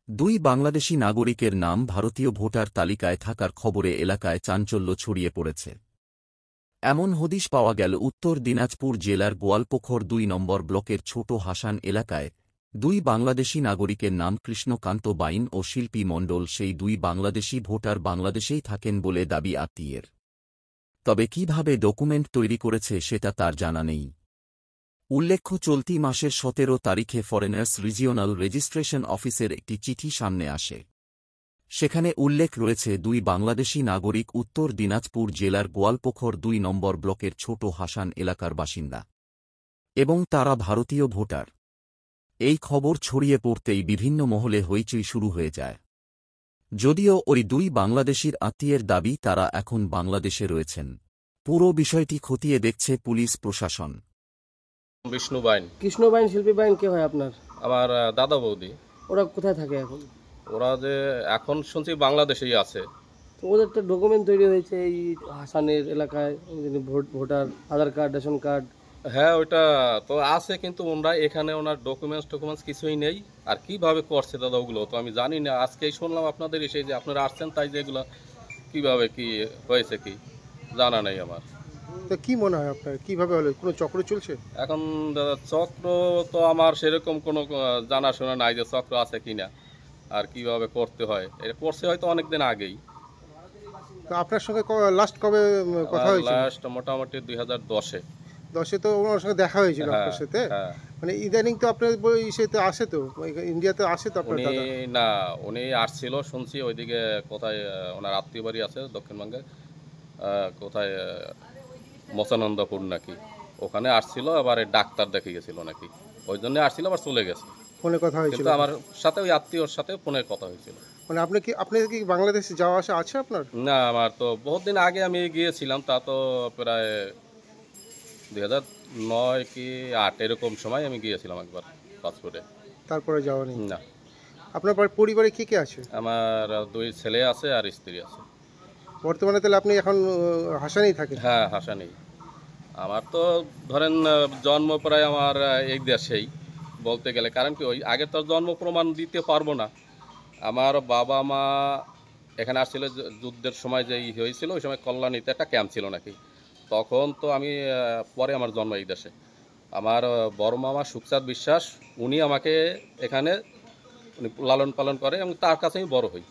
দুই বাংলাদেশি নাগরিকের নাম ভারতীয় ভোটার তালিকায় থাকার খবরে এলাকায় চাঞ্চল্য ছড়িয়ে পড়েছে। এমন হদিশ পাওয়া গেল উত্তর দিনাজপুর জেলার গোয়ালপোখর ২ নম্বর ব্লকের ছোট হাসান এলাকায়। দুই বাংলাদেশি নাগরিকের নাম কৃষ্ণকান্ত বাইন ও শিল্পী মণ্ডল। সেই দুই বাংলাদেশি ভোটার বাংলাদেশেই থাকেন বলে দাবি আত্মীয়ের। তবে কিভাবে ডকুমেন্ট তৈরি করেছে সেটা তার জানা নেই। উল্লেখ্য, চলতি মাসের ১৭ তারিখে ফরেনার্স রিজিওনাল রেজিস্ট্রেশন অফিসের একটি চিঠি সামনে আসে। সেখানে উল্লেখ রয়েছে দুই বাংলাদেশি নাগরিক উত্তর দিনাজপুর জেলার গোয়ালপোখর ২ নম্বর ব্লকের ছোট হাসান এলাকার বাসিন্দা এবং তারা ভারতীয় ভোটার। এই খবর ছড়িয়ে পড়তেই বিভিন্ন মহলে হইচই শুরু হয়ে যায়। যদিও ওই দুই বাংলাদেশির আত্মীয়ের দাবি তারা এখন বাংলাদেশে রয়েছেন। পুরো বিষয়টি খতিয়ে দেখছে পুলিশ প্রশাসন। বিষ্ণু বাইন। কৃষ্ণ বাইন, শিল্পী বাইন কে হয় আপনার? আমার দাদা বৌদি। ওরা কোথায় থাকে এখন? ওরা যে এখন শুনছি বাংলাদেশেই আছে। তো ওদের তো ডকুমেন্ট তৈরি হয়েছে এই হাসানের এলাকায়, ভোটার আধার কার্ড, রেশন কার্ড। হ্যাঁ, ওইটা তো আছে, কিন্তু ওনারা এখানে ওনার ডকুমেন্টস কিছুই নেই। আর কিভাবে করছে দাদা ওগুলো তো আমি জানি না। আজকেই শুনলাম আপনাদের এসে যে আপনারা আসছেন, তাই যে এগুলো কিভাবে কি হয়েছে কি জানা নেই আমার। তো কি মনে হয় আপনার, কিভাবে হলো? কোনো চক্র চলছে এখন দাদা চক্র তো আমার সেরকম কোনো জানাশোনা নাই যে চক্র আছে কিনা আর কিভাবে করতে হয়। এটা করছে হয়তো অনেকদিন আগেই। তো আপনার সঙ্গে লাস্ট কবে কথা হয়েছিল? লাস্ট মোটামুটি 2010-এ। 10-এ তো ওনার সঙ্গে দেখা হয়েছিল আপনার সাথে? হ্যাঁ। মানে ইদানিং তো আপনার ইসেতে আসে, তো ইন্ডিয়াতে আসে তো আপনার উনি দাদা? না, উনি আসছিল শুনছি ওইদিকে কোথায় ওনার আত্মীয় বাড়ি আছে দক্ষিণবঙ্গে, কোথায় মচানন্দপুর নাকি, ওখানে আসছিল। আবার ডাক্তার দেখে গেছিল নাকি, ওই জন্য আসছিল, আবার চলে গেছে। ফোনে কথা হয়েছিল? কিন্তু আমার সাথে ওই আত্মীয়র সাথে ফোনে কথা হয়েছিল। মানে আপনি কি বাংলাদেশে যাওয়া আসা আছে আপনার? না, আমার তো বহুত দিন আগে আমি গিয়েছিলাম, তা তো প্রায় 2009 কি 2008 এরকম সময় আমি গিয়েছিলাম একবার পাসপোর্টে। তারপরে যাওয়া নেই? না। আপনার পরিবারে কে কে আছে? আমার 2 ছেলে আছে আর স্ত্রী আছে। বর্তমানে তাহলে আপনি এখন হাসানেই থাকেন? হ্যাঁ, হাসানেই। আমার তো ধরেন জন্ম প্রায় আমার এই দেশেই বলতে গেলে, কারণ কি ওই আগে তো জন্ম প্রমাণ দিতে পারবো না। আমার বাবা মা এখানে আসছিল যুদ্ধের সময় যে হয়েছিল, ওই সময় কল্যাণীতে একটা ক্যাম্প ছিল নাকি, তখন তো আমি পরে আমার জন্ম এই দেশে। আমার বড় মামা সুখচাঁদ বিশ্বাস, উনি আমাকে এখানে উনি লালন পালন করে এবং তার কাছে আমি বড় হই।